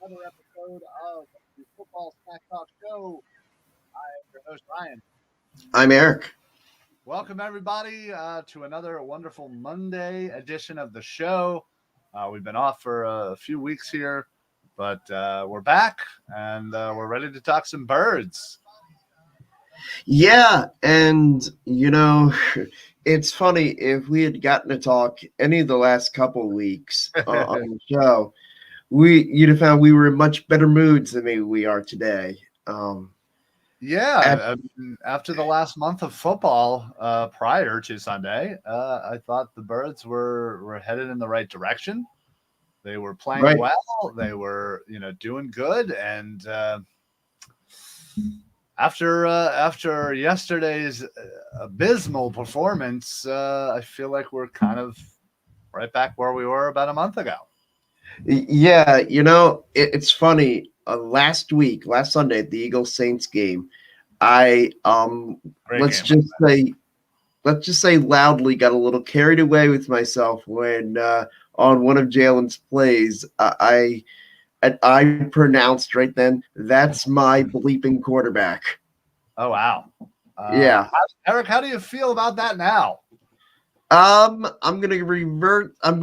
another episode of the Football Snack Talk Show. I am your host, Ryan. I'm Eric. Welcome, everybody, to another wonderful Monday edition of the show. We've been off for a few weeks here, but we're back and we're ready to talk some birds. Yeah, and it's funny if we had gotten to talk any of the last couple weeks on the show, you'd have found we were in much better moods than maybe we are today. After the last month of football prior to Sunday, I thought the birds were headed in the right direction. They were playing Right. well. They were, doing good. And after yesterday's abysmal performance, I feel like we're kind of right back where we were about a month ago. Yeah, it's funny. Last Sunday at the Eagles Saints game, I let's just say loudly got a little carried away with myself when on one of Jalen's plays, I pronounced right then, "That's my bleeping quarterback." Oh wow! Yeah, Eric, how do you feel about that now? I'm gonna revert. I'm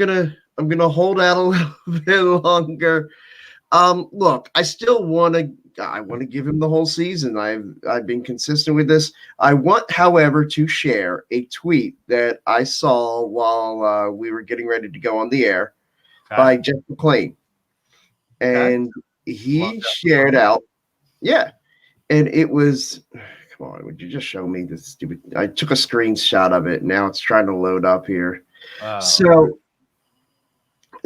gonna hold out a little bit longer. Look, I want to give him the whole season. I've been consistent with this. I want, however, to share a tweet that I saw while we were getting ready to go on the air by Jeff McClain, and he shared out. Yeah, and it was. Come on, would you just show me this stupid? I took a screenshot of it. Now it's trying to load up here. Oh.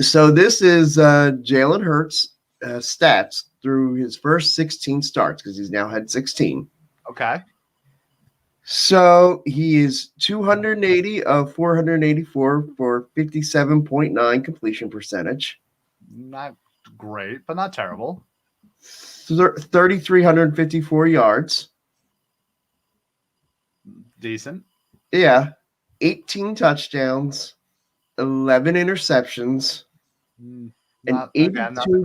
So this is Jalen Hurts' stats through his first 16 starts, because he's now had 16. Okay. So he is 280 of 484 for 57.9 completion percentage. Not great, but not terrible. 3,354 yards. Decent. Yeah. 18 touchdowns, 11 interceptions. Not the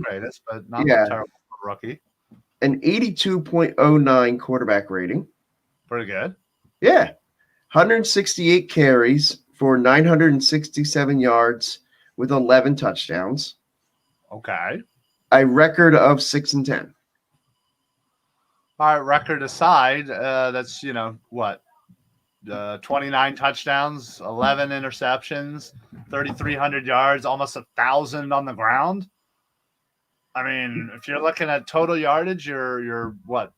greatest, but not terrible for a rookie. An 82.09 quarterback rating. Pretty good. Yeah. 168 carries for 967 yards with 11 touchdowns. Okay. A record of 6-10. All right, record aside, that's, what? 29 touchdowns, 11 interceptions, 3,300 yards, almost 1,000 on the ground. I mean, if you're looking at total yardage, you're what,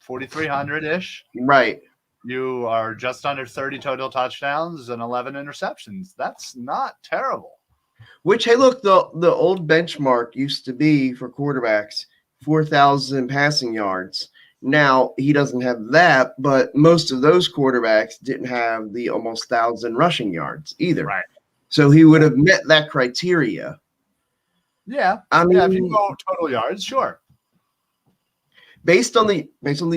4,300-ish? Right. You are just under 30 total touchdowns and 11 interceptions. That's not terrible. Which, hey, look, the old benchmark used to be for quarterbacks 4,000 passing yards. Now he doesn't have that, but most of those quarterbacks didn't have the almost 1,000 rushing yards either. Right. So he would have met that criteria. Yeah. If you go total yards, sure. Based on the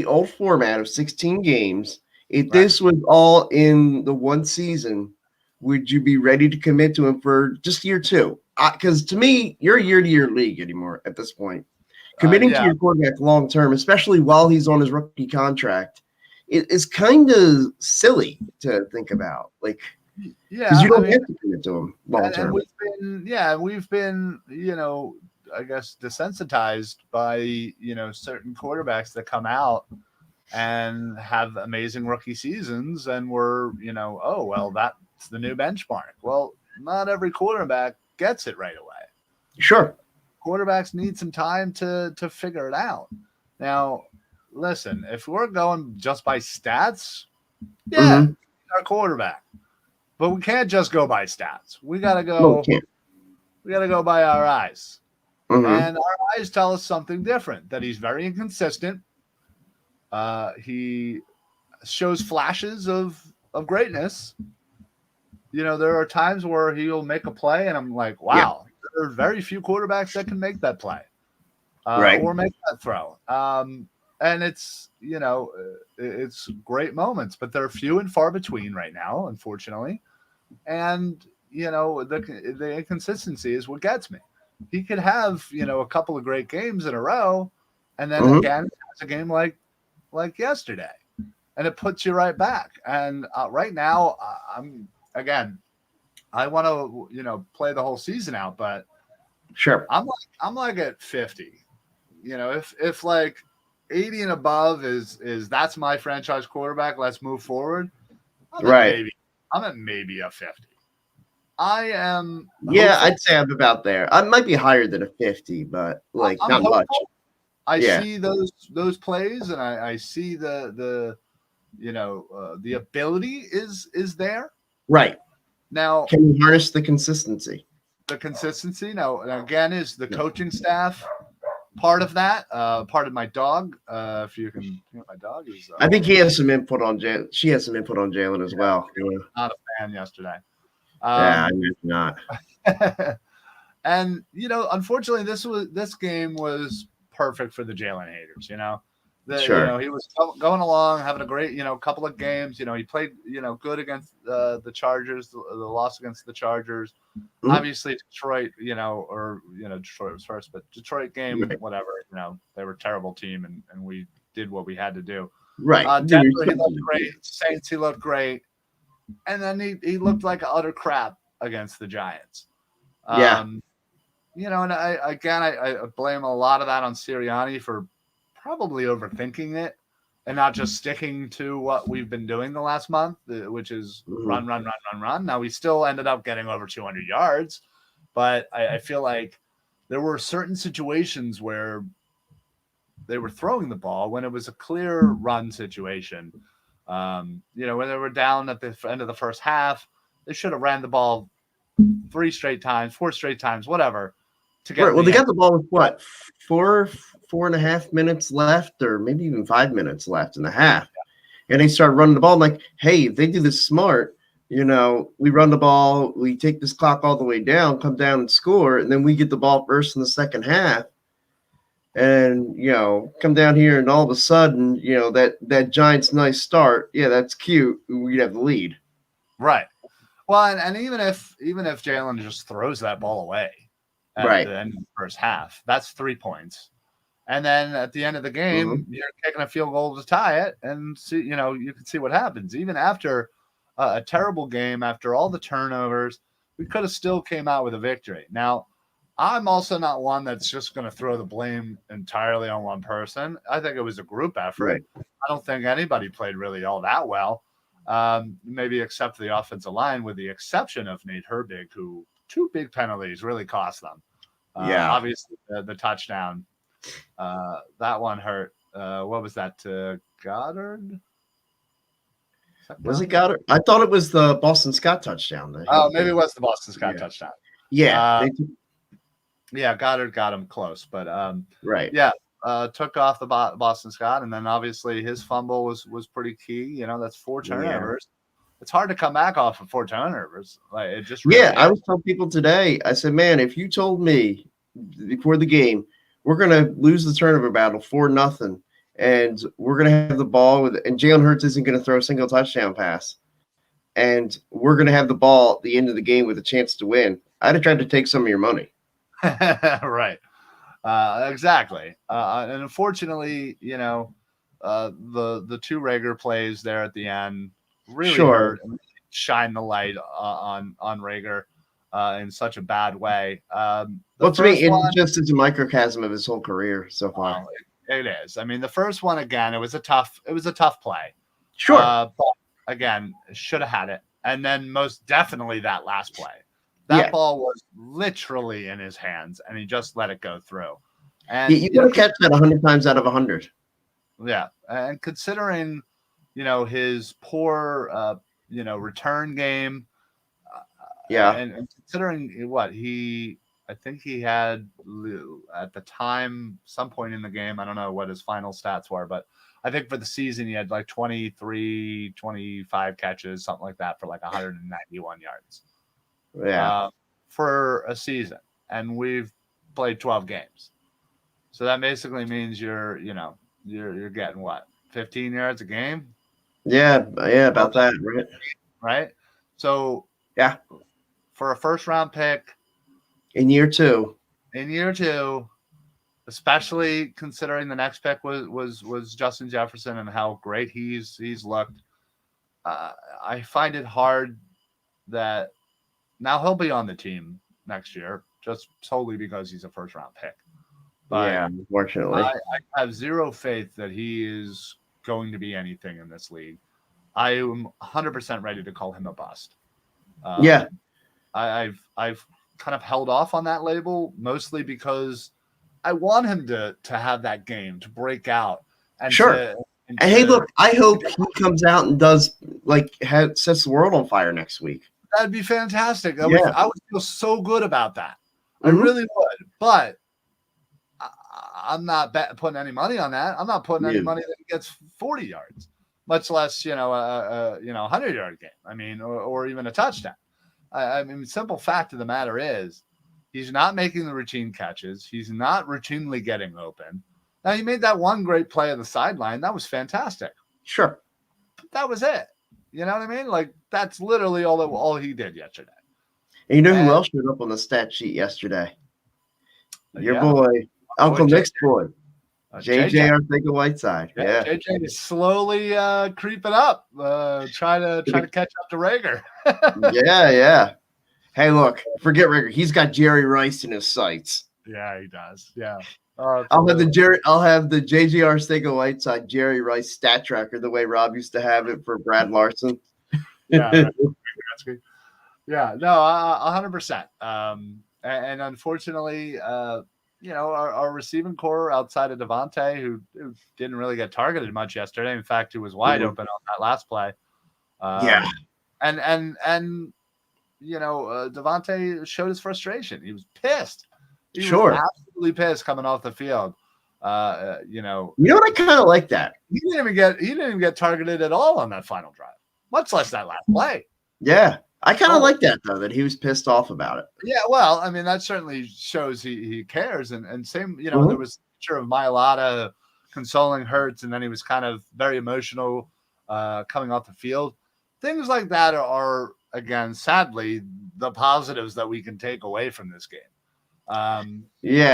old format of 16 games, if this was all in the one season, would you be ready to commit to him for just year two? Because to me, you're a year-to-year league anymore at this point. Committing to your quarterback long-term, especially while he's on his rookie contract, is kind of silly to think about. Like, because you don't have to commit to him long-term. We've been, I guess, desensitized by, certain quarterbacks that come out and have amazing rookie seasons, and we're, that's the new benchmark. Well, not every quarterback gets it right away. Sure. Quarterbacks need some time to figure it out. Now, listen, if we're going just by stats, our quarterback. But we can't just go by stats. We gotta go. We gotta go by our eyes. And our eyes tell us something different, that he's very inconsistent. He shows flashes of greatness. There are times where he'll make a play and I'm like, wow, there are very few quarterbacks that can make that play or make that throw. And it's, it's great moments, but they're few and far between right now, unfortunately. And, the inconsistency is what gets me. he could have, a couple of great games in a row, and then Mm-hmm. again has a game like yesterday, and it puts you right back. And right now, I want to play the whole season out, but Sure. I'm like at 50. If like 80 and above is that's my franchise quarterback, let's move forward. I'm at Right. maybe I'm at maybe a 50. I am Yeah, hopeful. I'd say I'm about there. I might be higher than a 50, but like I'm not much. hopeful. I Yeah. see those plays, and I see the ability is there. Right. Now Can you harness the consistency? the consistency. Now again, is the coaching staff part of that? Part of my dog. If you can, my dog is. I think he has some input on Jalen. She has some input on Jalen as well. Not a fan yesterday. Yeah, I guess not. And unfortunately, this game was perfect for the Jalen haters. Sure. He was going along, having a great couple of games. He played good against the Chargers, the loss against the Chargers. Mhm. Obviously, Detroit, Detroit was first, but Detroit game, Right. whatever. They were a terrible team, and we did what we had to do. Right. Denver, he looked great. Saints, he looked great, and then he looked like utter crap against the Giants. Yeah. And I blame a lot of that on Sirianni for probably overthinking it and not just sticking to what we've been doing the last month, which is run. Now, we still ended up getting over 200 yards, but I feel like there were certain situations where they were throwing the ball when it was a clear run situation. When they were down at the end of the first half, they should have ran the ball 3 straight times, 4 straight times, whatever. Right. Well, they got the ball with what, 4.5 minutes left, or maybe even 5 minutes left in the half, and they start running the ball. I'm like, hey, if they do this smart, we run the ball, we take this clock all the way down, come down and score, and then we get the ball first in the second half, and come down here, and all of a sudden, that Giants nice start, yeah, that's cute. We'd have the lead. Right. Well, and even if Jalen just throws that ball away at the end of the first half, that's 3 points. And then at the end of the game, you're kicking a field goal to tie it, and see, you can see what happens. Even after a terrible game, after all the turnovers, we could have still came out with a victory. Now, I'm also not one that's just going to throw the blame entirely on one person. I think it was a group effort. Right. I don't think anybody played really all that well. Maybe except for the offensive line, with the exception of Nate Herbig, who 2 big penalties really cost them. Obviously, the touchdown, that one hurt. What was that, to Goddard? Was it Goddard? I thought it was the Boston Scott touchdown. Maybe it was the Boston Scott touchdown. Yeah. Goddard got him close, but right. Yeah, took off the Boston Scott, and then obviously his fumble was pretty key. That's 4 turnovers. Yeah. It's hard to come back off of 4 turnovers. Like, it just really I was telling people today, I said, man, if you told me before the game we're gonna lose the turnover battle 4-0, and we're gonna have the ball and Jalen Hurts isn't gonna throw a single touchdown pass, and we're gonna have the ball at the end of the game with a chance to win, I'd have tried to take some of your money. Right. Exactly. And unfortunately, the 2 Reagor plays there at the end really hurt and shine the light on Reagor in such a bad way. Well, to me, it just is a microcosm of his whole career so far. It is. I mean, the first one, again, it was a tough play. Sure. But again, should have had it. And then most definitely that last play. That ball was literally in his hands, and he just let it go through. And you got to catch that 100 times out of 100. Yeah, and considering, his poor, return game. And considering what I think he had at the time, some point in the game, I don't know what his final stats were, but I think for the season he had like 23, 25 catches, something like that, for like 191 yards. Yeah. For a season, and we've played 12 games, so that basically means you're getting what, 15 yards a game? Yeah, about that, right? So yeah, for a first round pick in year 2, in year 2, especially considering the next pick was Justin Jefferson and how great he's looked. I find it hard that now he'll be on the team next year just solely because he's a first round pick. But Yeah, unfortunately. I have zero faith that he is going to be anything in this league. I am 100% ready to call him a bust. Yeah. I've kind of held off on that label mostly because I want him to have that game, to break out. And Sure. And hey, look, I hope he comes out and does sets the world on fire next week. That'd be fantastic. I Yeah. would feel so good about that. Mhm. I really would. But I'm not putting any money on that. I'm not putting any money that he gets 40 yards, much less, a 100-yard game. I mean, or even a touchdown. I mean, simple fact of the matter is he's not making the routine catches. He's not routinely getting open. Now, he made that one great play on the sideline. That was fantastic. Sure. But that was it. You know what I mean? Like, that's literally all he did yesterday. And you know who else showed up on the stat sheet yesterday? Your boy, Uncle Nick's boy. JJ Arcega-Whiteside. Yeah. JJ is slowly creeping up, trying to catch up to Reagor. Yeah. Hey, look, forget Reagor. He's got Jerry Rice in his sights. Yeah, he does. Yeah. I'll have the JJ Arcega-Whiteside Jerry Rice stat tracker the way Rob used to have it for Brad Larson. Yeah. Yeah. No, 100%. And unfortunately, our receiving core outside of Devontae, who didn't really get targeted much yesterday. In fact, he was wide open on that last play. And Devontae showed his frustration. He was pissed. He was absolutely pissed coming off the field. You know what? I kind of like that. He didn't even get targeted at all on that final drive, much less that last play. Yeah. I kind of like that, though, that he was pissed off about it. Yeah, well, I mean, that certainly shows he cares. And same, there was a picture of Mailata consoling Hurts, and then he was kind of very emotional coming off the field. Things like that are again, sadly, the positives that we can take away from this game.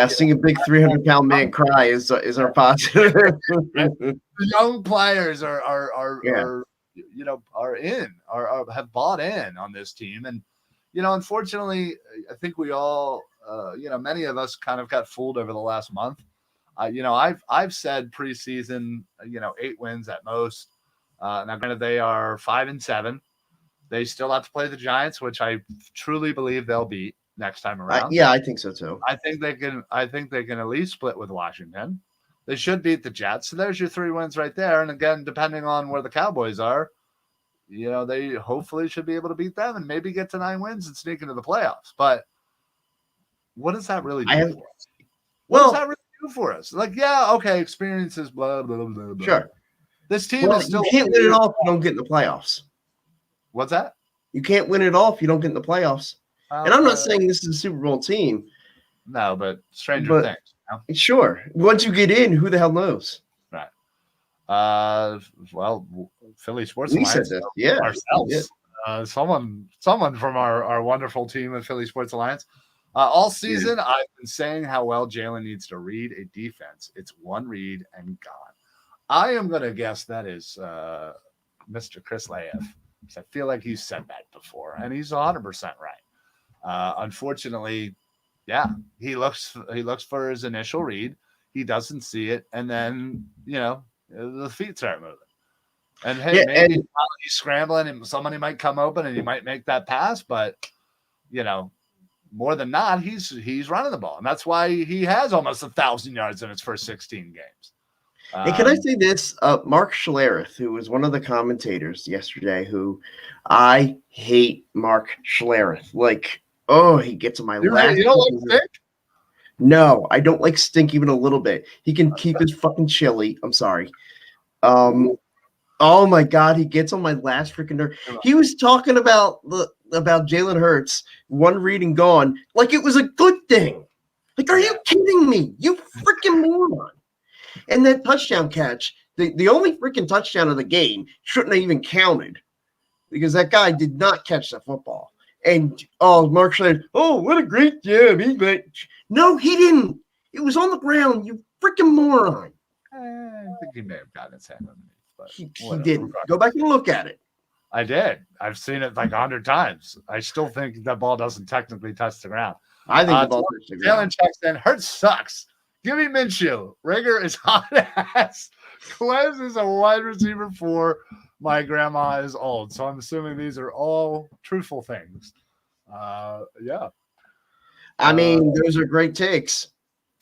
Seeing a big 300-pound man cry is our positive. The young players have bought in on this team. And, unfortunately, I think we all, many of us kind of got fooled over the last month. I've said preseason, 8 wins at most. Now, granted, they are 5-7. They still have to play the Giants, which I truly believe they'll beat next time around. I think so too. I think they can at least split with Washington. They should beat the Jets. So there's your 3 wins right there. And again, depending on where the Cowboys are, they hopefully should be able to beat them and maybe get to 9 wins and sneak into the playoffs. But what does that really do for us? What does that really do for us? Like, yeah, okay, experiences, blah, blah, blah, blah. Sure. This team is still. You can't win it all if you don't get in the playoffs. What's that? You can't win it all if you don't get in the playoffs. And I'm not saying this is a Super Bowl team. No, but stranger things. Sure. Once you get in, who the hell knows? Right. Well, Philly Sports Alliance. Yeah. Ourselves. Yeah. Someone from our wonderful team at Philly Sports Alliance. All season, I've been saying how well Jalen needs to read a defense. It's one read and gone. I am going to guess that is Mr. Chris Laeff. I feel like he's said that before, and he's 100% right. Unfortunately, he looks for his initial read. He doesn't see it, and then the feet start moving. And maybe he's scrambling, and somebody might come open, and he might make that pass. But more than not, he's running the ball, and that's why he has almost 1,000 yards in his first 16 games. Hey, can I say this? Mark Schlereth, who was one of the commentators yesterday, who I hate Mark Schlereth. Like, he gets on my last. You don't like Stink? No, I don't like Stink even a little bit. He can keep his fucking chili. I'm sorry. Oh my God, he gets on my last freaking nerve. He was talking about Jalen Hurts, one read and gone, like it was a good thing. Like, are you kidding me? You freaking moron. And that touchdown catch, the only freaking touchdown of the game, shouldn't have even counted because that guy did not catch the football. And Mark said, "Oh, what a great job!" No, he didn't. It was on the ground. You freaking moron. I think he may have gotten his hand underneath, but He whatever. didn't. Go back and look at it. I did. I've seen it like 100 times. I still think that ball doesn't technically touch the ground. I think the ball touched the ground. Jalen checks in. Hurts sucks. Give me Minshew. Reagor is hot ass. Quez is a wide receiver 4. My grandma is old. So I'm assuming these are all truthful things. Yeah. I mean, those are great takes.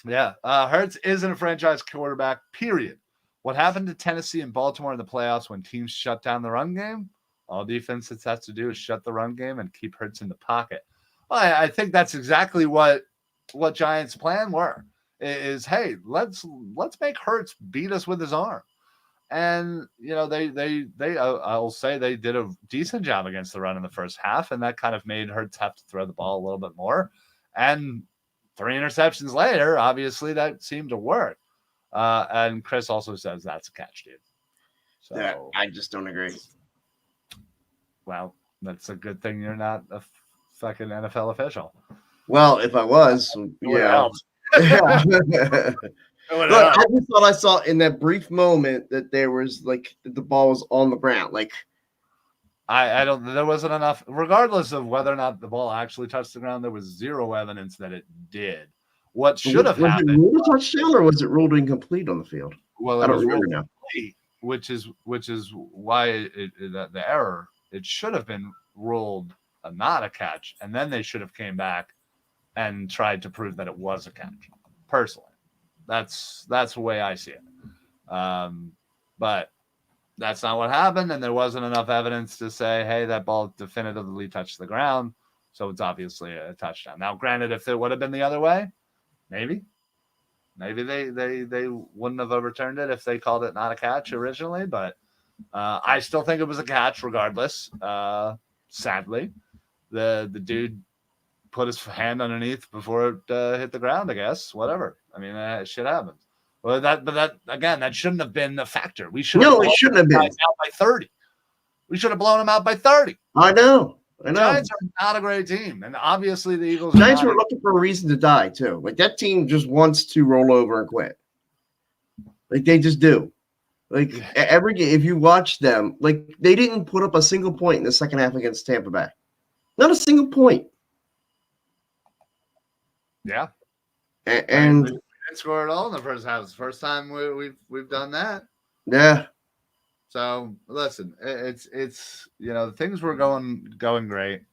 Yeah. Hurts isn't a franchise quarterback, period. What happened to Tennessee and Baltimore in the playoffs when teams shut down the run game? All defenses has to do is shut the run game and keep Hurts in the pocket. Well, I think that's exactly what Giants' plan were. Is, hey, let's make Hurts beat us with his arm. And, you know, they I'll say they did a decent job against the run in the first half, and that kind of made Hurts have to throw the ball a little bit more. And 3 interceptions later, obviously that seemed to work. And Chris also says that's a catch, dude. So yeah, I just don't agree. Well, that's a good thing you're not a fucking NFL official. Well, if I was, yeah. Look, I just thought I saw in that brief moment that there was like the ball was on the ground. Like I don't. There wasn't enough. Regardless of whether or not the ball actually touched the ground, there was zero evidence that it did. What should have happened? Was it ruled a touchdown or was it ruled incomplete on the field? Well, I don't remember now. Which is why the error. It should have been ruled not a catch, and then they should have came back and tried to prove that it was a catch. Personally, that's the way I see it. But that's not what happened, and there wasn't enough evidence to say, hey, that ball definitively touched the ground, so it's obviously a touchdown. Now, granted, if it would have been the other way, maybe they wouldn't have overturned it if they called it not a catch originally, but I still think it was a catch regardless. Sadly, the dude put his hand underneath before it hit the ground, I guess. Whatever. I mean, shit happens. Well, that again, that shouldn't have been a factor. We should it shouldn't have been out by 30. We should have blown them out by 30. I know. The Giants are not a great team, and obviously the Eagles. Giants were looking for a reason to die too. Like that team just wants to roll over and quit. Like they just do. Like every game, if you watch them, like they didn't put up a single point in the second half against Tampa Bay. Not a single point. Yeah, and we didn't score at all in the first half. It's the first time we've done that. Yeah. So listen, it's you know, things were going great.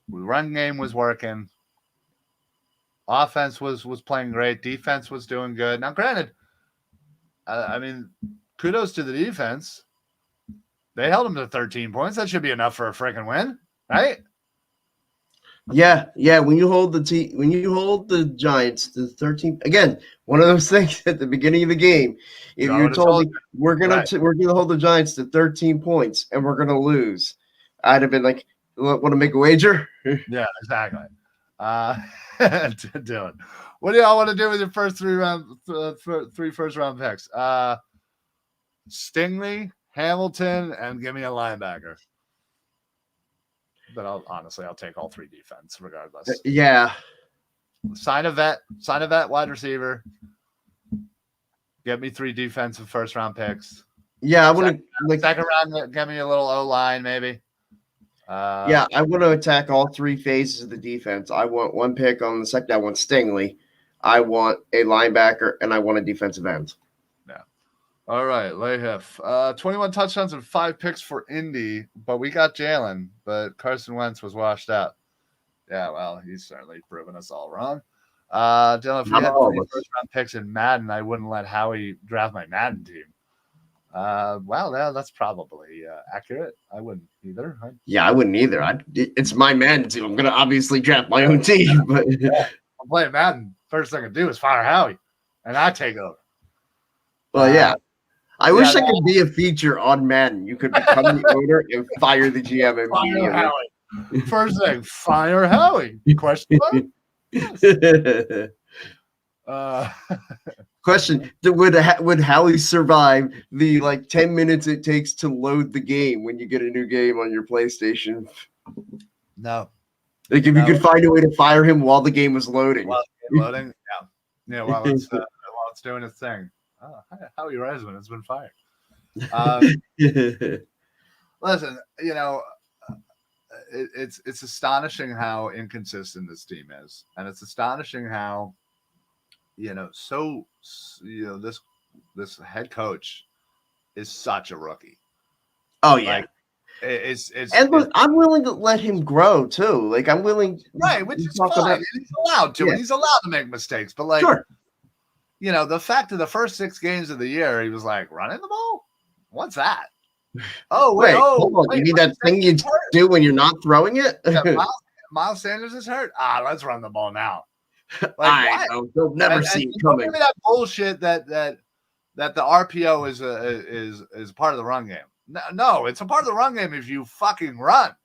The run game was working. Offense was playing great. Defense was doing good. Now, granted, I mean, kudos to the defense. They held them to 13 points. That should be enough for a freaking win, right? Yeah. When you hold the Giants to 13, again, one of those things at the beginning of the game. If you're told me we're gonna hold the Giants to 13 points and we're gonna lose, I'd have been like, want to make a wager? Yeah, exactly. Dylan, what do y'all want to do with your first three first round picks? Stingley, Hamilton, and give me a linebacker. But I'll take all 3 defense regardless. Yeah. Sign a vet wide receiver. Get me 3 defensive first round picks. Yeah, I want to second round. Get me a little O line maybe. Yeah, I want to attack all 3 phases of the defense. I want 1 pick on the second. I want Stingley. I want a linebacker, and I want a defensive end. Yeah. All right, Layhif. 21 touchdowns and 5 picks for Indy, but we got Jalen, but Carson Wentz was washed out. Yeah, well, he's certainly proven us all wrong. Dylan, if we had 3 first-round picks in Madden, I wouldn't let Howie draft my Madden team. Well, yeah, that's probably accurate. I wouldn't either. Yeah, I wouldn't either. It's my Madden team. I'm going to obviously draft my own team. But I'm playing Madden. First thing I do is fire Howie, and I take over. Well, yeah. I wish I could be a feature on Madden. You could become the owner and fire the GM immediately. Fire Howie. First thing, fire Howie. Question mark? Question: Would Howie survive the 10 minutes it takes to load the game when you get a new game on your PlayStation? No, Like if you could find a way to fire him while the game was loading. While loading, yeah, while it's doing its thing. Oh, Howie Reisman has been fired. Listen, it's astonishing how inconsistent this team is, and it's astonishing how this head coach is such a rookie. Oh yeah. Like, I'm willing to let him grow too. Like I'm willing, right? Which is fine. And he's allowed to, and he's allowed to make mistakes. But sure. The fact of the first 6 games of the year, he was like running the ball. What's that? Oh wait! Hold on. You mean that thing you do when you're not throwing it? Yeah, Miles Sanders is hurt. Let's run the ball now. Like, they'll never see it coming. Give me that bullshit that the RPO is part of the run game. No, it's a part of the run game if you fucking run.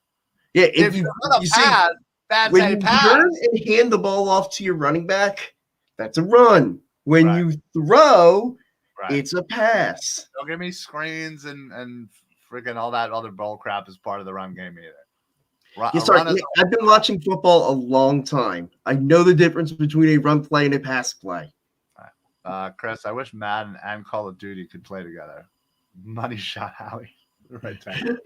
Yeah, if you run a pass, that's when a you pass. turn and hand the ball off to your running back, that's a run. When you throw, it's a pass. Don't give me screens and freaking all that other bull crap as part of the run game either. I've been watching football a long time. I know the difference between a run play and a pass play. Chris, I wish Madden and Call of Duty could play together. Money shot Howie. Right there.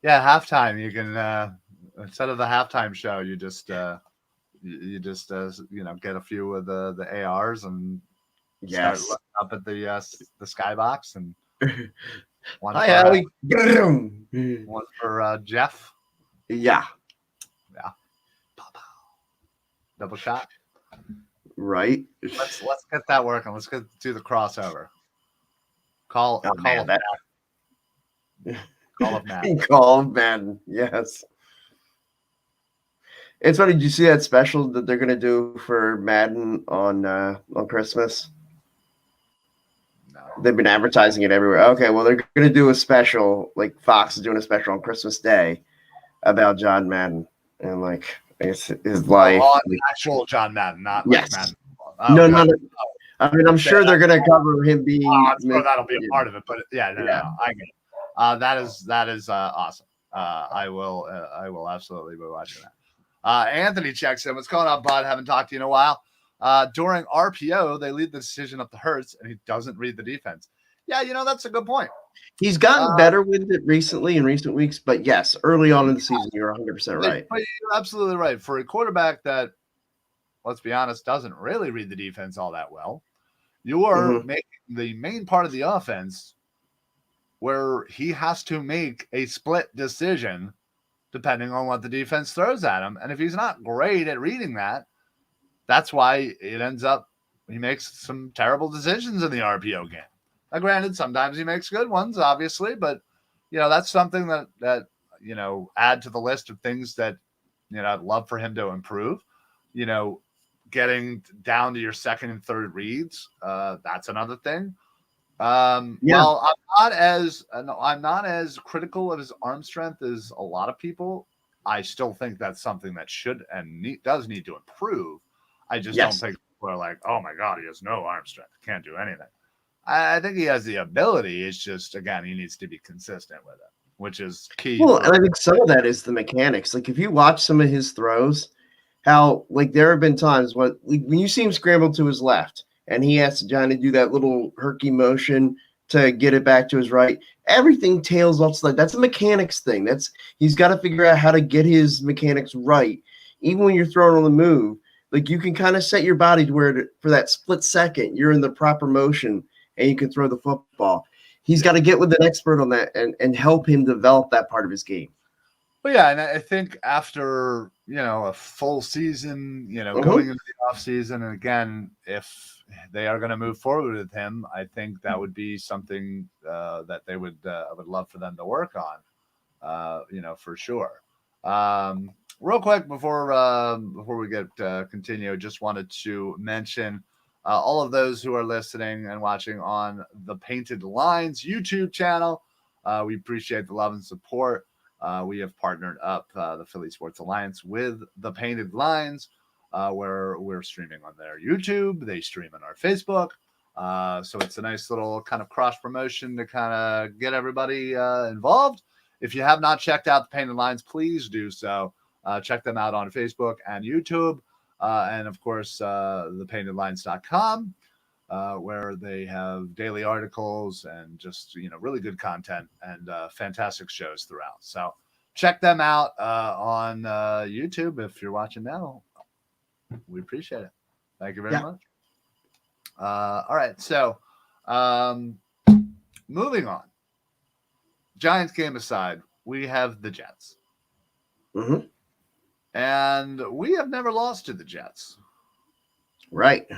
Yeah, halftime. You can instead of the halftime show, you just get a few of the ARs and start looking up at the skybox and one for Jeff. Yeah. Double shot. Right. Let's get that working. Let's do the crossover. Call of Madden. Call of Madden. Yes. It's funny. Did you see that special that they're gonna do for Madden on Christmas? No. They've been advertising it everywhere. Okay, well they're gonna do a special. Like Fox is doing a special on Christmas Day about John Madden and like his life. Actual John Madden, not yes. Madden. No. I mean, I'm sure they're going to cover him being. I'm sure that'll be a part of it, but no, I get it. That is awesome. I will absolutely be watching that. Anthony checks in. What's going on, bud? Haven't talked to you in a while. During RPO, they lead the decision up to Hurts, and he doesn't read the defense. Yeah, that's a good point. He's gotten better with it recently in recent weeks, but yes, early on in the season, you're 100% right. But you're absolutely right. For a quarterback that, let's be honest, doesn't really read the defense all that well, you are making the main part of the offense where he has to make a split decision depending on what the defense throws at him. And if he's not great at reading that, that's why it ends up he makes some terrible decisions in the RPO game. Now, granted, sometimes he makes good ones, obviously, but that's something that add to the list of things that I'd love for him to improve. Getting down to your second and third reads, that's another thing. Well, I'm not as critical of his arm strength as a lot of people. I still think that's something that should and does need to improve. I just don't think people are like, oh my God, he has no arm strength, can't do anything. I think he has the ability. It's just, again, he needs to be consistent with it, which is key. Well, and I think some of that is the mechanics. Like if you watch some of his throws, how like there have been times when you see him scramble to his left and he has to try to do that little herky motion to get it back to his right. Everything tails off. That's a mechanics thing. He's got to figure out how to get his mechanics right. Even when you're throwing on the move, like you can kind of set your body to where for that split second you're in the proper motion and you can throw the football. He's got to get with an expert on that and help him develop that part of his game. Well, yeah, and I think after a full season, going into the off season, and again, if they are going to move forward with him, I think that would be something that they would I would love for them to work on, for sure. Real quick before we get continue, just wanted to mention all of those who are listening and watching on the Painted Lines YouTube channel. We appreciate the love and support. We have partnered up the Philly Sports Alliance with the Painted Lines, where we're streaming on their YouTube. They stream on our Facebook. So it's a nice little kind of cross promotion to kind of get everybody involved. If you have not checked out the Painted Lines, please do so. Check them out on Facebook and YouTube. And of course, thepaintedlines.com, where they have daily articles and just, really good content and fantastic shows throughout. So check them out on YouTube if you're watching now. We appreciate it. Thank you very much. All right. So moving on. Giants game aside, we have the Jets. Mm-hmm. And we have never lost to the Jets. Right.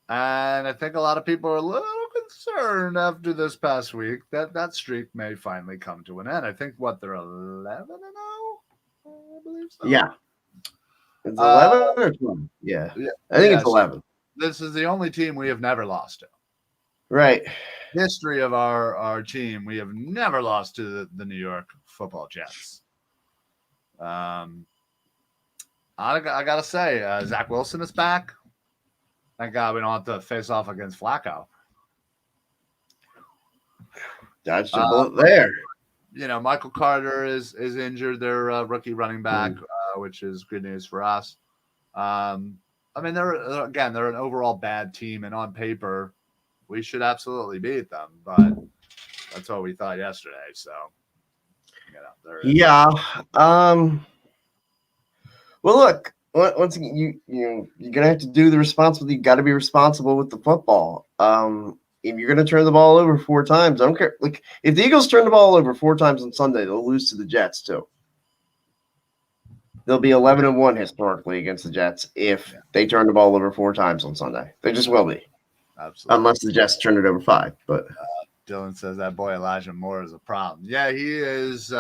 And I think a lot of people are a little concerned after this past week that streak may finally come to an end. I think, they're 11-0? I believe so. Yeah. It's 11 or 12? Yeah. I think it's 11. This is the only team we have never lost to. Right. History of our team, we have never lost to the New York Football Jets. I gotta say, Zach Wilson is back. Thank God we don't have to face off against Flacco. Dodged a bullet there. Michael Carter is injured. Their rookie running back, which is good news for us. They're an overall bad team, and on paper, we should absolutely beat them. But that's what we thought yesterday. So, yeah. Well, look. Once again, you're gonna have to do the responsibility. You got to be responsible with the football. If you're gonna turn the ball over 4 times, I don't care. Like, if the Eagles turn the ball over 4 times on Sunday, they'll lose to the Jets too. They'll be 11-1 historically against the Jets if they turn the ball over 4 times on Sunday. They just will be. Absolutely. Unless the Jets turn it over 5. But Dylan says that boy Elijah Moore is a problem. Yeah, he is.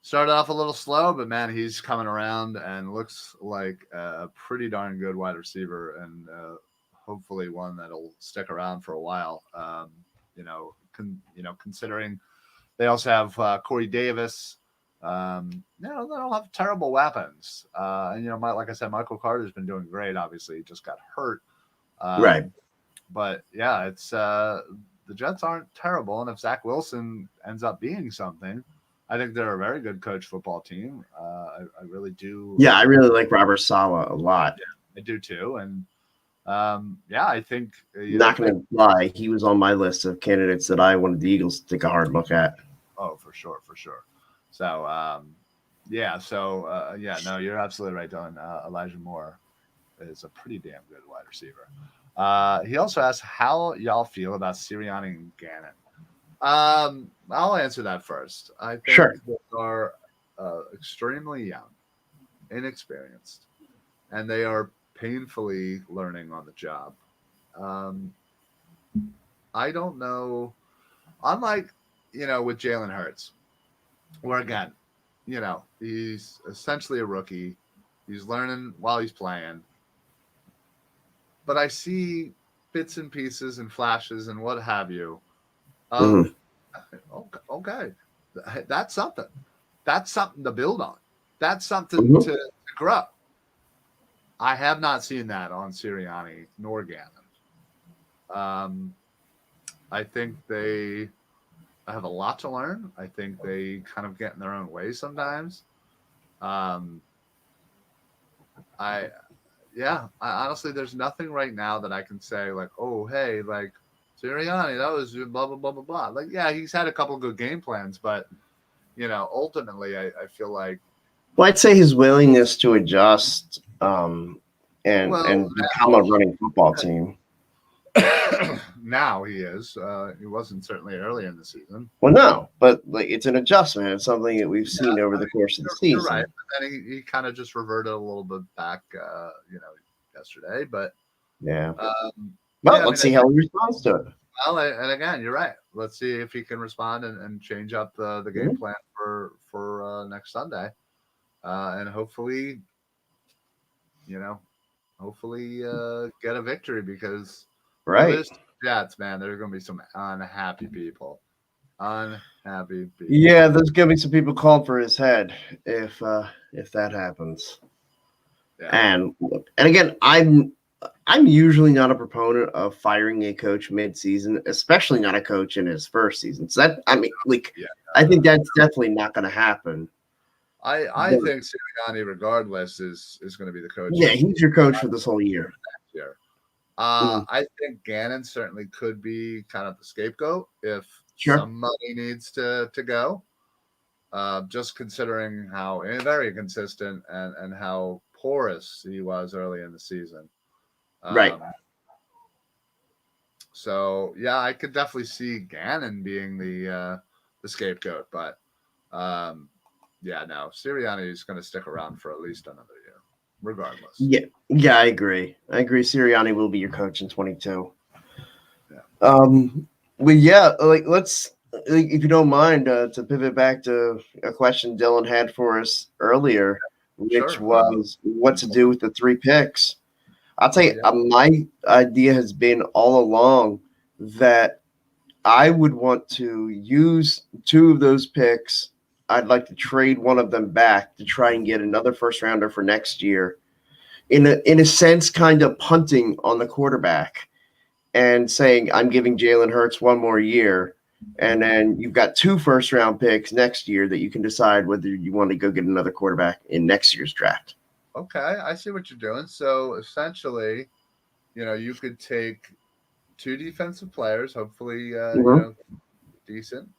Started off a little slow, but man, he's coming around and looks like a pretty darn good wide receiver, and hopefully one that'll stick around for a while. Considering they also have Corey Davis. They don't have terrible weapons. Like I said, Michael Carter's been doing great. Obviously, he just got hurt. Right. But yeah, it's the Jets aren't terrible, and if Zach Wilson ends up being something, I think they're a very good coach football team. I really do. Yeah, I really like Robert Saleh a lot. Yeah, I do too. And I think not going to lie, he was on my list of candidates that I wanted the Eagles to take a hard look at. Oh, for sure. So, no, you're absolutely right, Dylan. Elijah Moore is a pretty damn good wide receiver. He also asked how y'all feel about Sirianni and Gannon. I'll answer that first. I think they are extremely young, inexperienced, and they are painfully learning on the job. I don't know. Unlike, with Jalen Hurts, where again, he's essentially a rookie. He's learning while he's playing. But I see bits and pieces and flashes and what have you. Okay. That's something. That's something to build on. That's something to grow. I have not seen that on Sirianni nor Gannon. I think they have a lot to learn. I think they kind of get in their own way sometimes. I honestly, there's nothing right now that I can say like, oh, hey, like Sirianni, that was blah, blah, blah, blah, blah. Like, yeah, he's had a couple of good game plans, but, ultimately I feel like. Well, I'd say his willingness to adjust and become a running football team. Now he is. He wasn't certainly early in the season. Well, no, but it's an adjustment. It's something that we've seen over the course of the season. You're right. But then he kind of just reverted a little bit back, yesterday. But yeah. Let's see how he responds to it. Well, and again, you're right. Let's see if he can respond and change up the game plan for next Sunday, and hopefully, get a victory because. Right. Jets, man, there are going to be some unhappy people. Yeah, there's going to be some people calling for his head if that happens. Yeah. And again, I'm I'm usually not a proponent of firing a coach mid-season, especially not a coach in his first season. So Yeah, I think that's definitely not going to happen. I But think Sirianni, regardless, is going to be the coach yeah, he's your coach for this whole year. next year. Mm, I think Gannon certainly could be kind of the scapegoat if sure. somebody needs to go. Just considering how very inconsistent and how porous he was early in the season. Right. So yeah, I could definitely see Gannon being the scapegoat, but um, yeah, no, Sirianni is going to stick around for at least another year, regardless. Yeah. Yeah, I agree. Sirianni will be your coach in 22. Yeah, Well, yeah, let's, if you don't mind, to pivot back to a question Dylan had for us earlier, which sure. was what to do with the 3 picks. I'll tell Oh you, yeah, my idea has been all along that I would want to use 2 of those picks. I'd like to trade one of them back to try and get another first rounder for next year. In a sense, kind of punting on the quarterback and saying I'm giving Jalen Hurts one more year, and then you've got 2 first-round picks next year that you can decide whether you want to go get another quarterback in next year's draft. okay, I see what you're doing. So essentially, you could take 2 defensive players, hopefully, Mm-hmm. decent.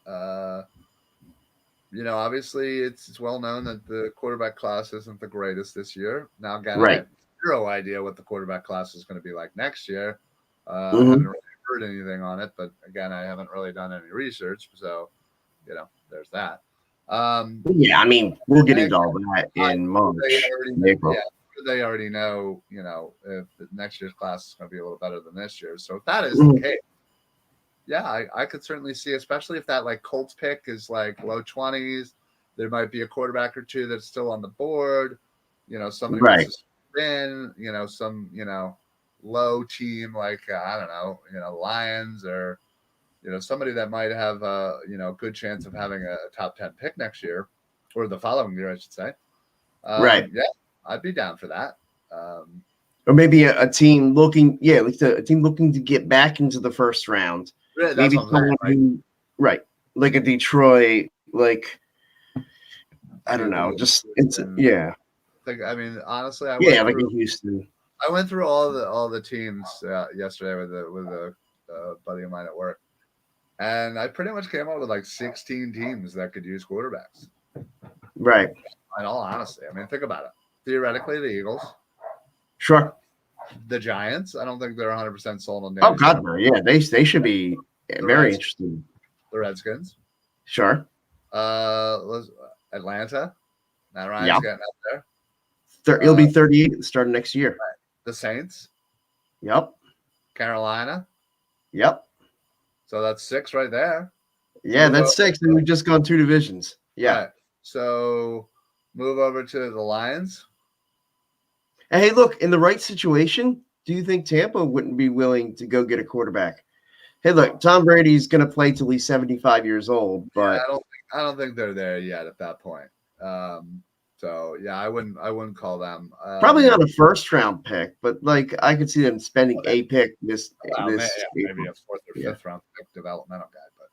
Uh, obviously, it's well known that the quarterback class isn't the greatest this year. Now, again, I Right. have zero idea what the quarterback class is going to be like next year. I haven't Mm-hmm. really heard anything on it, but again, I haven't really done any research, so there's that. Um, Yeah, I mean, we'll get I, into all that in they March, already know, yeah, April. they already know, if the next year's class is going to be a little better than this year. So if that is the Mhm. case, yeah, I could certainly see, especially if that like Colts pick is like low 20s, there might be a quarterback or two that's still on the board. Somebody wants Right. to spin, some, low team like, I don't know, Lions or, somebody that might have a, good chance of having a top 10 pick next year or the following year, I should say. Right. Yeah, I'd be down for that. Um, Or maybe a team looking, yeah, like a team looking to get back into the first round. Really, that's Maybe what I'm saying. someone Like, who, right, like a Detroit, like I don't know, like just it's Houston. yeah, I mean, honestly, yeah, like in Houston. I went through all the teams yesterday with a buddy of mine at work, and I pretty much came up with like 16 teams that could use quarterbacks. Right. In all honesty, I mean, think about it. Theoretically, the Eagles, Sure. the Giants. I don't think they're 100% sold on Oh Danny God, Jones. no. Yeah, they should be The very Reds, interesting. the Redskins, Sure. uh, Atlanta. Matt Ryan's Yeah. getting up there. He'll be 38 at the start of next year. The Saints, Yep. Carolina. Yep. So that's 6 right there. Yeah, Move that's over. 6, and we've just gone 2 divisions. Yeah. Right. So move over to the Lions. And hey, look, in the right situation, do you think Tampa wouldn't be willing to go get a quarterback? Hey, look, Tom Brady's going to play till he's 75 years old, Yeah, but I don't think they're there yet at that point. So yeah, I wouldn't call them. probably not a first round pick. But like, I could see them spending a pick this Well, this maybe April. a fourth or Yeah. fifth round pick developmental guy, but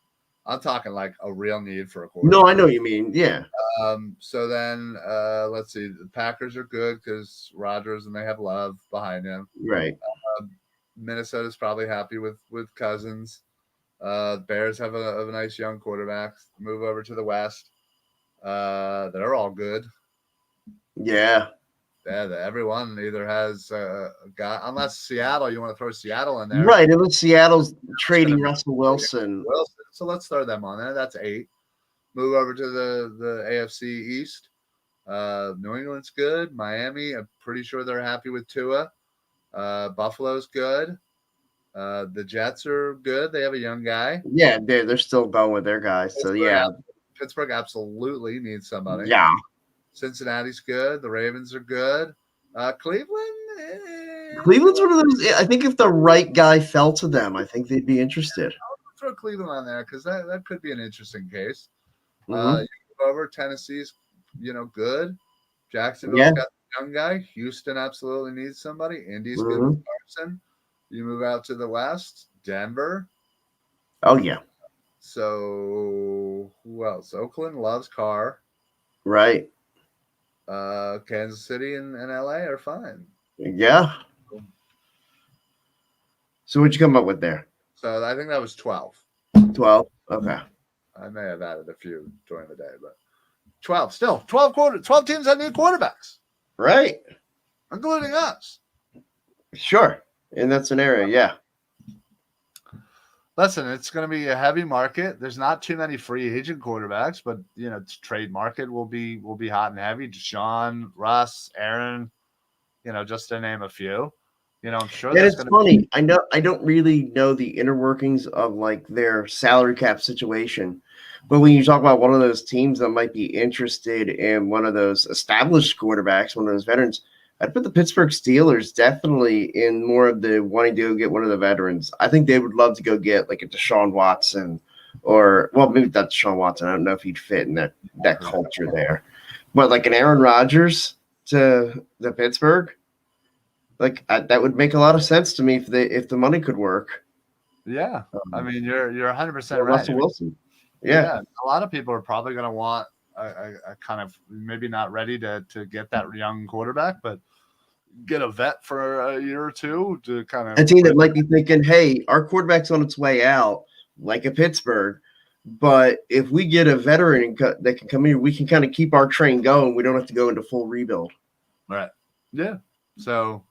I'm talking like a real need for a No, I quarterback. know what you mean. Yeah. So then let's see. The Packers are good because Rodgers and they have Love behind him. Right. Um, Minnesota's probably happy with Cousins. Bears have a nice young quarterback. Move over to the West. They're all good. Yeah. Yeah, everyone either has a guy, unless Seattle. You want to throw Seattle in there? Right. And with Seattle's It's going to trading be Russell Wilson. Wilson. So let's throw them on there. That's 8. Move over to the AFC East. New England's good. Miami, I'm pretty sure they're happy with Tua. Buffalo's good. The Jets are good. They have a young guy. Yeah, they're still going with their guys. So Pittsburgh, yeah. Pittsburgh absolutely needs somebody. Yeah. Cincinnati's good. The Ravens are good. Cleveland. Cleveland's one of those. I think if the right guy fell to them, I think they'd be interested. I'll throw Cleveland on there because that could be an interesting case. Mm-hmm. You move over Tennessee's, good. Jacksonville's Yeah. got young guy. Houston absolutely needs somebody. Indy's good with Mm-hmm. Carson. You move out to the West, Denver. Oh yeah, So who else? Oakland loves Carr. right. Kansas City and LA are fine. Yeah. So what'd you come up with there? So I think that was 12. 12. Okay. I may have added a few during the day, but 12 still 12 teams that need quarterbacks, Right. including us. Sure. In that scenario, yeah. Listen, it's going to be a heavy market. There's not too many free agent quarterbacks, but trade market will be hot and heavy. Deshaun, Russ, Aaron, just to name a few. I'm sure And there's it's going to be. funny. I don't really know the inner workings of like their salary cap situation. But when you talk about one of those teams that might be interested in one of those established quarterbacks, one of those veterans, I'd put the Pittsburgh Steelers definitely in more of the wanting to go get one of the veterans. I think they would love to go get like a Deshaun Watson or well, maybe not Deshaun Watson. I don't know if he'd fit in that culture there. But like an Aaron Rodgers to the Pittsburgh. Like that would make a lot of sense to me if the money could work. Yeah, I mean you're 100% Or right. Russell Wilson. Yeah. Yeah, a lot of people are probably going to want a kind of maybe not ready to get that young quarterback, but get a vet for a year or two to kind A of team that bridge. might be thinking, hey, our quarterback's on its way out, like a Pittsburgh. But if we get a veteran that can come here, we can kind of keep our train going. We don't have to go into full rebuild. Right. Yeah. So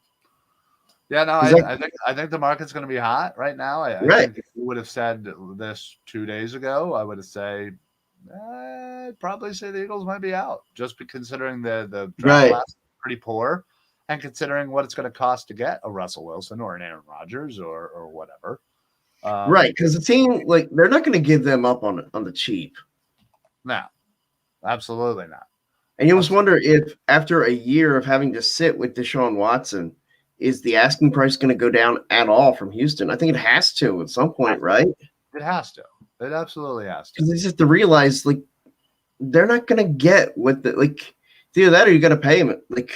yeah, no, Is that I think the market's going to be hot right now. I right? think if you would have said this 2 days ago, I would have said I'd probably say the Eagles might be out, just considering the draft Right. class is pretty poor, and considering what it's going to cost to get a Russell Wilson or an Aaron Rodgers or whatever. Right. Because the team, like, they're not going to give them up on the cheap. No, absolutely not. And you almost Absolutely. wonder if after a year of having to sit with Deshaun Watson, is the asking price going to go down at all from Houston? I think it has to at some point, right? It has to. It absolutely has to. Because they just have to realize, like, they're not going to get what the, like, it's either that or you got to pay them. Like,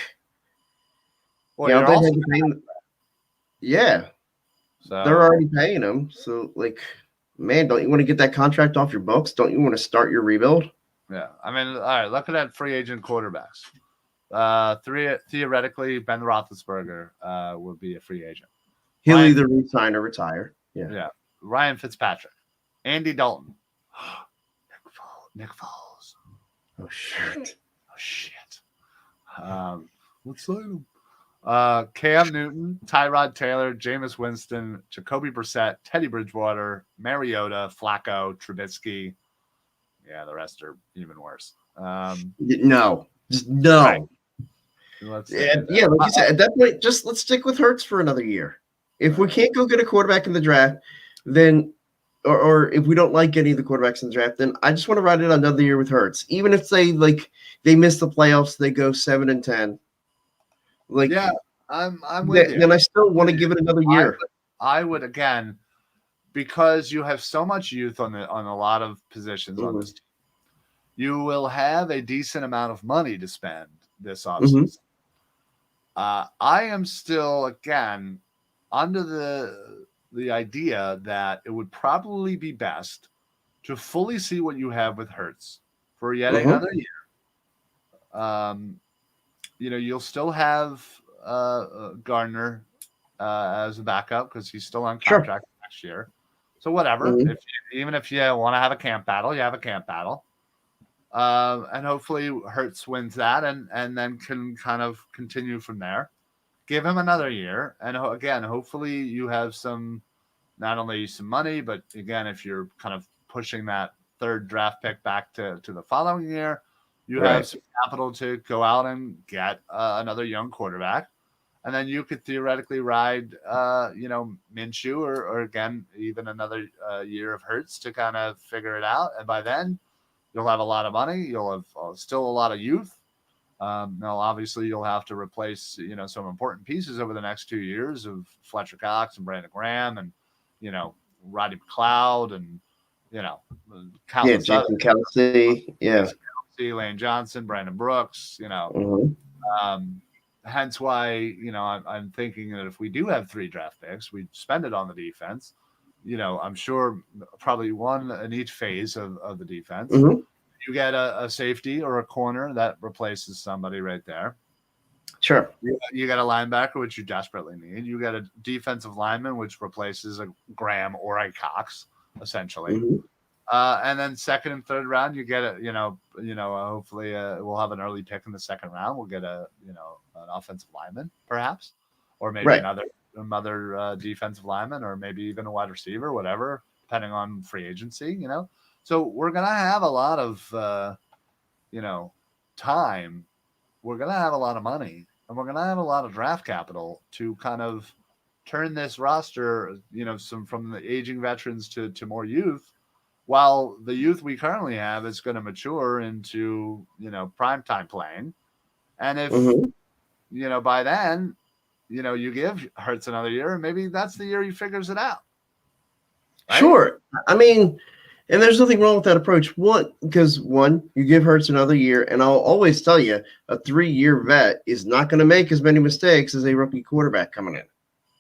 Well, you know, you're they also had to pay them. Yeah, they're so already paying them. So, like, man, don't you want to get that contract off your books? Don't you want to start your rebuild? yeah. I mean, all right. Looking at free agent quarterbacks, theoretically, Ben Roethlisberger would be a free agent. He'll Ryan, either resign or retire. Yeah. yeah. Ryan Fitzpatrick, Andy Dalton, Nick Foles. Oh, shit. Oh shit. Let's sign him. Cam Newton, Tyrod Taylor, Jameis Winston, Jacoby Brissett, Teddy Bridgewater, Mariota, Flacco, Trubisky. Yeah, the rest are even worse. No, just no. Right. Let's Yeah, like you said, at that point, just let's stick with Hurts for another year. If we can't go get a quarterback in the draft, then or if we don't like any of the quarterbacks in the draft, then I just want to ride it another year with Hurts. Even if they miss the playoffs, they go 7-10. Like yeah, I'm with you. Then I still want to give it another year. I would again, because you have so much youth on a lot of positions on this team. You will have a decent amount of money to spend this offseason. I am still again under the idea that it would probably be best to fully see what you have with Hurts for yet another year. You'll still have Gardner as a backup because he's still on contract next year. So whatever. Even if you want to have a camp battle, you have a camp battle. And hopefully Hurts wins that and then can kind of continue from there. Give him another year. And again, hopefully you have not only some money, but again, if you're kind of pushing that third draft pick back to the following year, you have some capital to go out and get another young quarterback. And then you could theoretically ride, Minshew or again, even another year of Hurts to kind of figure it out. And by then, you'll have a lot of money. You'll have still a lot of youth. Now, obviously, you'll have to replace, some important pieces over the next 2 years of Fletcher Cox and Brandon Graham and, Roddy McLeod and, countless Jason Kelsey. Yeah. Jason Kelsey, Lane Johnson, Brandon Brooks, hence why, I'm thinking that if we do have 3 draft picks, we spend it on the defense. I'm sure probably one in each phase of the defense. Mm-hmm. You get a safety or a corner that replaces somebody right there. Sure. You got a linebacker, which you desperately need. You got a defensive lineman, which replaces a Graham or a Cox, essentially. Mm-hmm. And then second and third round, you get hopefully we'll have an early pick in the second round. We'll get an offensive lineman, perhaps, or maybe Right. another defensive lineman, or maybe even a wide receiver, whatever, depending on free agency. So we're gonna have a lot of time. We're gonna have a lot of money, and we're gonna have a lot of draft capital to kind of turn this roster, some from the aging veterans to more youth, while the youth we currently have is going to mature into, prime time playing. And if, by then, you give Hurts another year, maybe that's the year he figures it out. Right? Sure. I mean, and there's nothing wrong with that approach. Because you give Hurts another year, and I'll always tell you, a 3-year vet is not going to make as many mistakes as a rookie quarterback coming in.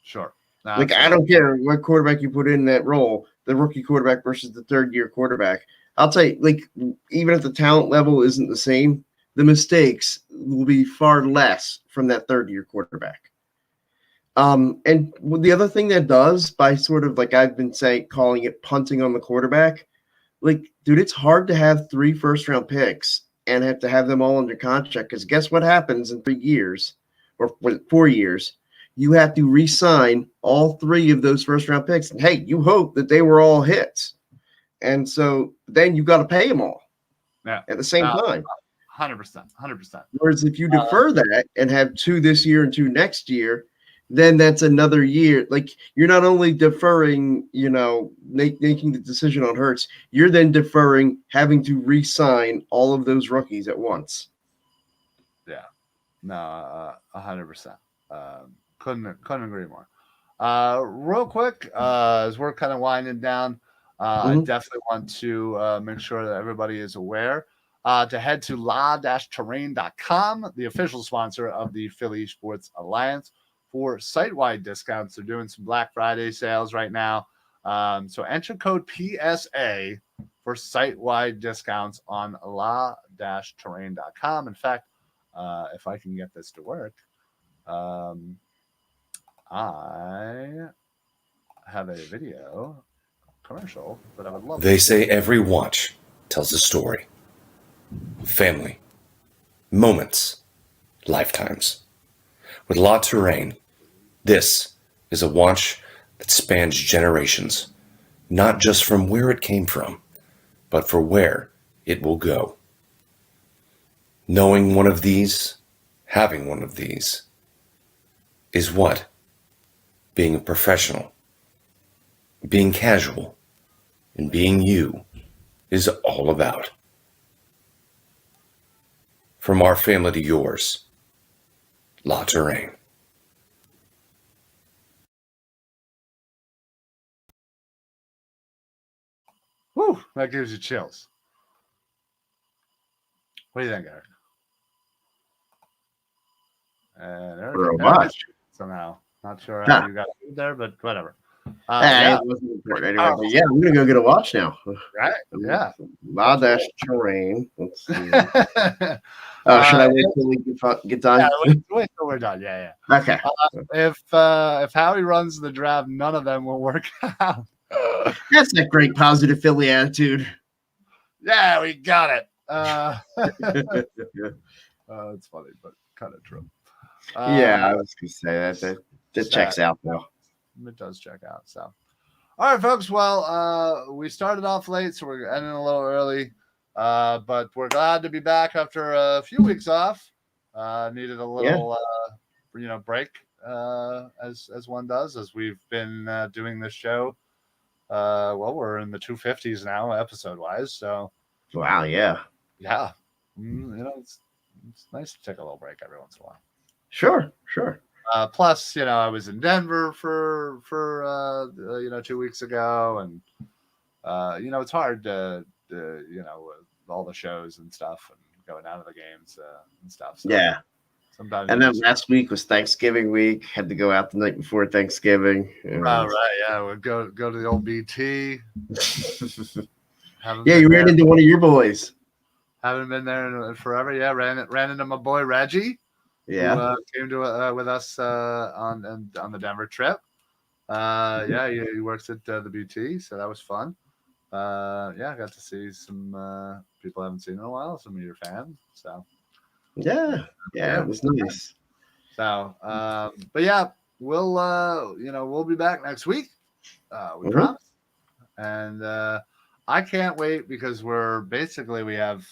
Sure. Like, I don't care what quarterback you put in that role, the rookie quarterback versus the third-year quarterback. I'll tell you, like, even if the talent level isn't the same, the mistakes will be far less from that third-year quarterback. And the other thing that does, by sort of like I've been saying, calling it punting on the quarterback, like, dude, it's hard to have 3 first-round picks and have to have them all under contract, because guess what happens in 3 years or 4 years? You have to re-sign all 3 of those first-round picks. And, hey, you hope that they were all hits. And so then you got to pay them all at the same time. 100%. Whereas if you defer that and have 2 this year and 2 next year, then that's another year. Like, you're not only deferring, making the decision on Hurts, you're then deferring having to re-sign all of those rookies at once. Yeah. No, 100%. Couldn't agree more. Real quick, as we're kind of winding down, I definitely want to make sure that everybody is aware to head to la-terrain.com, the official sponsor of the Philly Sports Alliance, for site-wide discounts. They're doing some Black Friday sales right now. So enter code PSA for site-wide discounts on la-terrain.com. In fact, if I can get this to work, I have a video commercial that I would love. They say every watch tells a story. Family, moments, lifetimes. With La Terrain, this is a watch that spans generations, not just from where it came from, but for where it will go. Knowing one of these, having one of these, is what being a professional, being casual, and being you is all about. From our family to yours, La Terrain. Whew, that gives you chills. What do you think, Eric? Eric somehow. Not sure how you got it there, but whatever. It wasn't important anyway. But yeah, I'm gonna go get a watch now. Right? Yeah. La-Terrain. Let's see. Should I wait till we get done? Yeah, wait till we're done. Yeah. Okay. If Howie runs the draft, none of them will work out. That's a great positive Philly attitude. Yeah, we got it. It's funny, but kind of true. Yeah, I was gonna say that checks out though. It does check out. So, all right, folks. Well, we started off late, so we're ending a little early. But we're glad to be back after a few weeks off. Needed a little, break, as one does, as we've been doing this show. We're in the 250s now, episode wise. So, wow, yeah. It's nice to take a little break every once in a while. Sure. Plus, I was in Denver for 2 weeks ago, and it's hard to with all the shows and stuff and going down to the games and stuff. So, yeah. Sometimes. And then last week was Thanksgiving week. Had to go out the night before Thanksgiving. Oh, right. Yeah. We'll go to the old BT. Yeah, you ran into one of your boys. Haven't been there in forever. Yeah, ran into my boy Reggie. Yeah. Who came to with us on the Denver trip. Yeah, he works at the BT, so that was fun. Yeah, I got to see some people I haven't seen in a while, some of your fans. So Yeah, it was nice. So, but yeah, we'll be back next week. We promise. And I can't wait because we have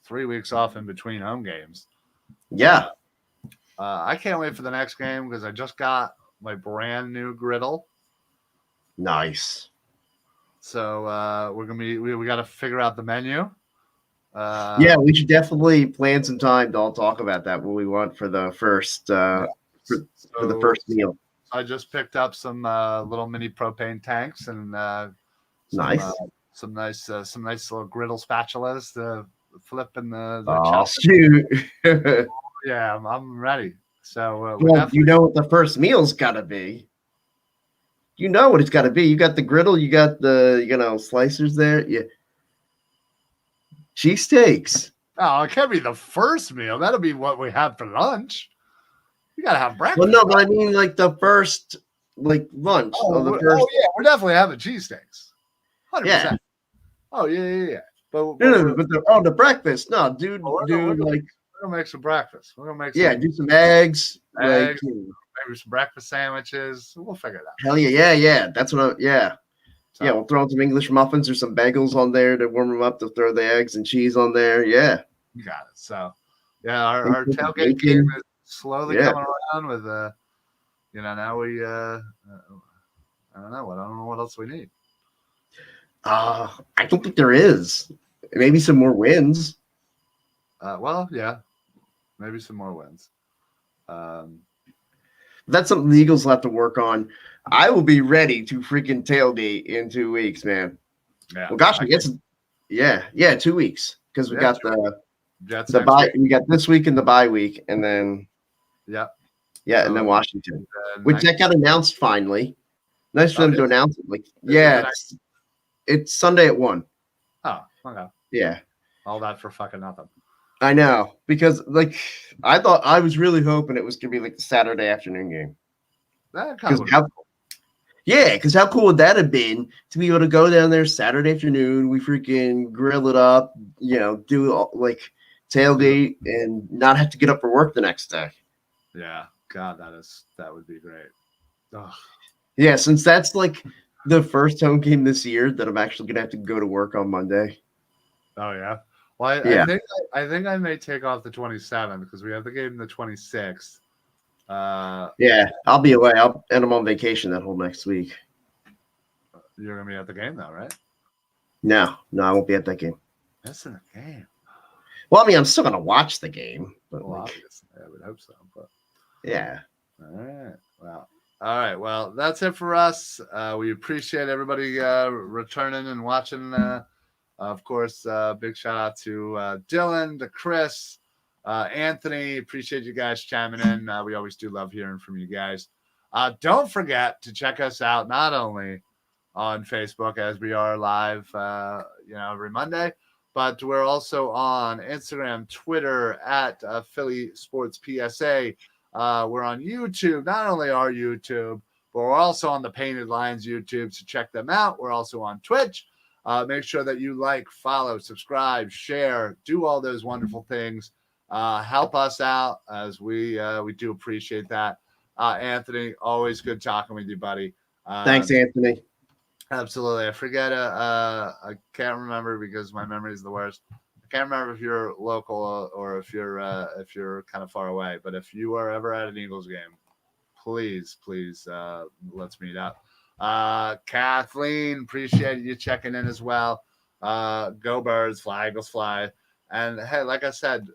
3 weeks off in between home games. Yeah. I can't wait for the next game because I just got my brand new griddle. Nice. So we got to figure out the menu. Yeah, we should definitely plan some time to all talk about that. What we want for the first for the first meal. I just picked up some little mini propane tanks and some nice little griddle spatulas to flip in the chest. Shoot. Yeah, I'm ready. So well, you know what the first meal's got to be. You know what it's got to be. You got the griddle. You got the slicers there. Yeah. Cheesesteaks. Oh, it can't be the first meal. That'll be what we have for lunch. You gotta have breakfast. Well, no, but I mean like the first lunch. Oh yeah, we're definitely having cheesesteaks. 100%. Yeah. Oh yeah. But the breakfast. No, dude, we're gonna make some breakfast. We're gonna make do some eggs. Maybe some breakfast sandwiches. We'll figure it out. Hell yeah. That's what So, we'll throw in some English muffins or some bagels on there to warm them up, to throw the eggs and cheese on there. Yeah. You got it. So, yeah, our tailgate game is slowly coming around with, now we, I don't know what else we need. I don't think there is. Maybe some more wins. Well, yeah, maybe some more wins. That's something the Eagles will have to work on. I will be ready to freaking tailgate in 2 weeks, man. Yeah. Well, gosh, I guess. 2 weeks because we got the bye. We got this week and the bye week, and then and then Washington, which that got announced finally. Nice for them to announce it. It's Sunday at 1. Oh, okay. Yeah. All that for fucking nothing. I know, because I was really hoping it was gonna be the Saturday afternoon game. That kind of because how cool would that have been to be able to go down there Saturday afternoon? We freaking grill it up, do tailgate and not have to get up for work the next day. Yeah, God, that would be great. Ugh. Yeah, since that's the first home game this year that I'm actually gonna have to go to work on Monday. Oh yeah. Well, I think I may take off the 27th because we have the game the 26th. I'll be away. I'm on vacation that whole next week. You're gonna be at the game though, right? No, I won't be at that game. That's in a game. Well, I mean, I'm still gonna watch the game, but obviously, I would hope so. But yeah. All right. Well. All right. Well, that's it for us. We appreciate everybody returning and watching. Of course, big shout out to Dylan, to Chris, Anthony. Appreciate you guys chiming in. We always do love hearing from you guys. Don't forget to check us out not only on Facebook as we are live, every Monday, but we're also on Instagram, Twitter at Philly Sports PSA. We're on YouTube, not only our YouTube, but we're also on the Painted Lines YouTube, so check them out. We're also on Twitch. Make sure that you follow, subscribe, share, do all those wonderful things. Help us out as we do appreciate that. Anthony, always good talking with you, buddy. Thanks, Anthony. Absolutely. I forget. I can't remember because my memory is the worst. I can't remember if you're local or if you're kind of far away. But if you are ever at an Eagles game, please, let's meet up. Kathleen, appreciate you checking in as well. Go Birds, fly Eagles fly. And hey, like I said,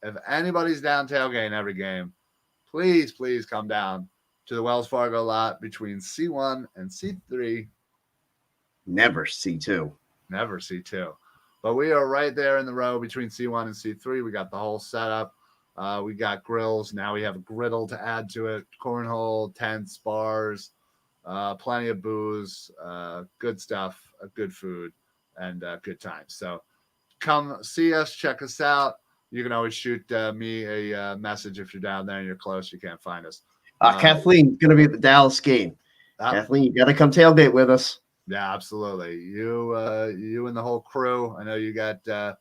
if anybody's down tailgating every game, please come down to the Wells Fargo lot between C1 and C3. Never C2. But we are right there in the row between C1 and C3. We got the whole setup. We got grills. Now we have a griddle to add to it. Cornhole, tents, bars, plenty of booze, good stuff, good food, and good times. So come see us, check us out. You can always shoot me a message if you're down there and you're close. You can't find us. Kathleen's going to be at the Dallas game. Kathleen, you got to come tailgate with us. Yeah, absolutely. You and the whole crew. I know you got a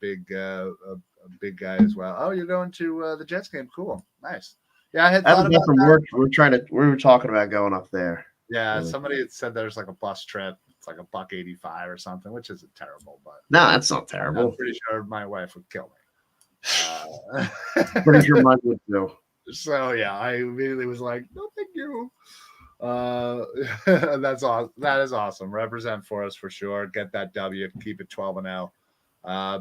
big guy as well. Oh, you're going to the Jets game? Cool, nice. Yeah, I had thought about from work. We were talking about going up there. Yeah, somebody had said there's like a bus trip. It's like $1.85 or something, which isn't terrible, but no, that's not terrible. I'm pretty sure my wife would kill me. Pretty sure mine would too. So yeah, I immediately was like, no, thank you. That's awesome. That is awesome. Represent for us for sure. Get that W. Keep it 12-0.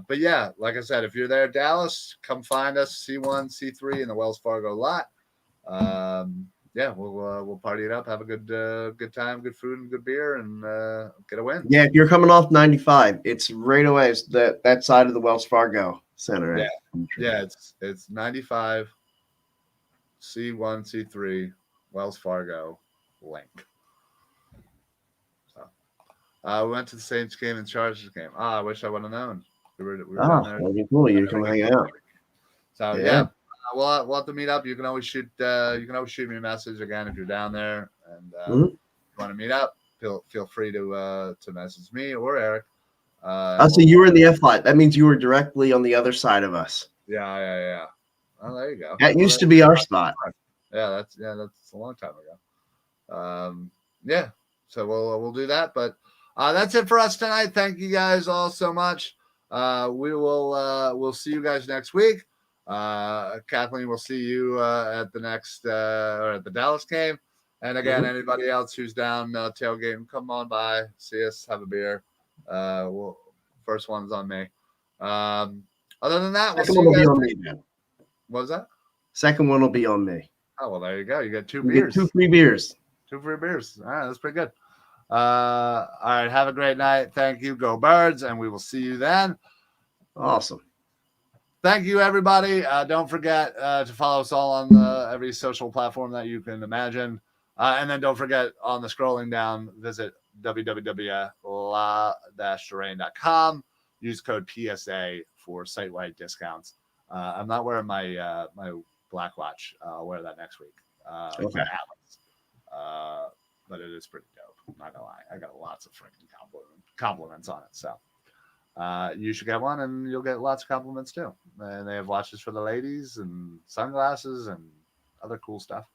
But yeah, like I said, if you're there, Dallas, come find us. C1, C3 in the Wells Fargo lot. Yeah, we'll party it up, have a good time, good food and good beer, and get a win. Yeah, if you're coming off 95, it's right away. It's that side of the Wells Fargo Center. Yeah, yeah, it's 95, C1, C3, Wells Fargo link. So we went to the Saints game and Chargers game. I wish I would have known. We were down there. That'd be cool. You come hang out. So yeah. We'll have to meet up. You can always shoot me a message again if you're down there and you want to meet up. Feel free to message me or Eric. So you were in the F lot. That means you were directly on the other side of us. Yeah. Oh, there you go. That used to be our spot. Yeah, that's a long time ago. Yeah. So we'll do that. But that's it for us tonight. Thank you guys all so much. We'll see you guys next week. Kathleen, we'll see you at the next or at the Dallas game. And again, anybody else who's down tailgating, come on by, see us, have a beer. First one's on me. Other than that, we'll see you guys. What was that? Second one will be on me. Oh, well, there you go. You got two beers. 2 free beers. 2 free beers. All right, that's pretty good. All right, have a great night. Thank you. Go Birds, and we will see you then. Awesome. Thank you, everybody. Don't forget to follow us all on every social platform that you can imagine. And then don't forget, on the scrolling down, visit www.la-terrain.com. Use code PSA for site-wide discounts. I'm not wearing my black watch. I'll wear that next week. Okay. But it is pretty dope. I'm not going to lie. I got lots of freaking compliments on it. So. You should get one, and you'll get lots of compliments too. And they have watches for the ladies and sunglasses and other cool stuff.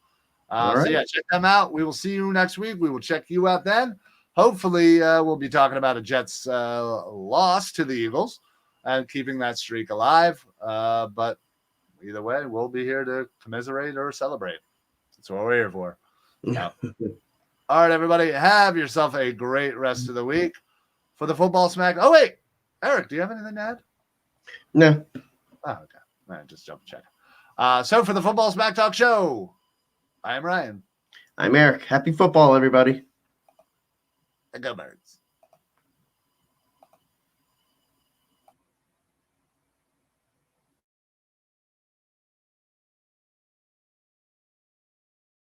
So yeah, check them out. We will see you next week. We will check you out then. Hopefully, we'll be talking about a Jets loss to the Eagles and keeping that streak alive. But either way, we'll be here to commiserate or celebrate. That's what we're here for. Yeah. All right, everybody, have yourself a great rest of the week. For the Football Smack. Oh wait. Eric, do you have anything to add? No. Oh, okay. All right, just double check. So for the Football Smack Talk Show, I am Ryan. I'm Eric. Happy football, everybody. Go Birds.